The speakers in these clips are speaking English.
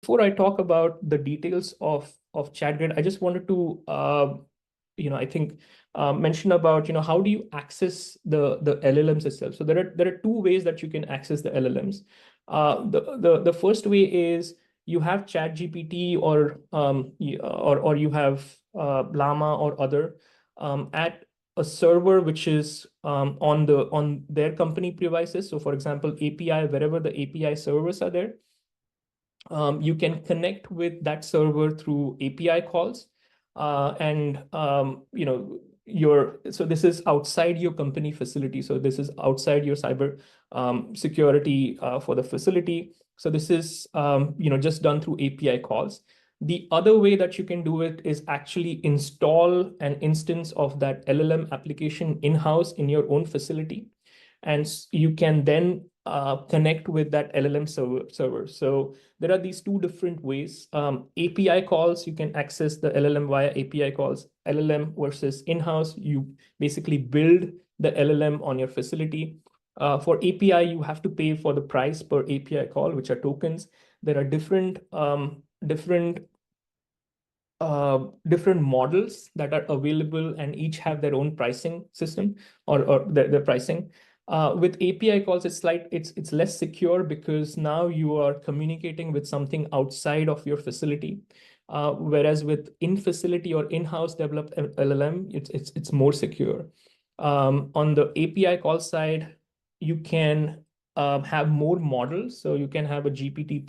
before I talk about the details of ChatGrid, I just wanted to, I think, mention about, how do you access the LLMs itself? So there are two ways that you can access the LLMs. The first way is you have ChatGPT or you have Llama or other at a server which is on their company devices. So for example, API, wherever the API servers are there, you can connect with that server through API calls. So this is outside your company facility. So this is outside your cyber security for the facility. So this is just done through API calls. The other way that you can do it is actually install an instance of that LLM application in-house in your own facility. And you can then connect with that LLM server. So there are these two different ways. API calls, you can access the LLM via API calls. LLM versus in-house, you basically build the LLM on your facility. For API, you have to pay for the price per API call, which are tokens. There are different models that are available, and each have their own pricing system or their pricing. With API calls, it's less secure because now you are communicating with something outside of your facility. Whereas with in-facility or in-house developed LLM, it's more secure. On the API call side, you can have more models. So you can have a GPT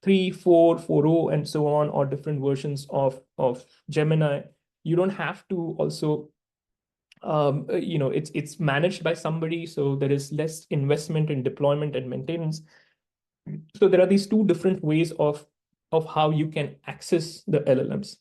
3, 4, 4.0, and so on, or different versions of Gemini. You don't have to also it's managed by somebody, so there is less investment in deployment and maintenance. So there are these two different ways of how you can access the LLMs.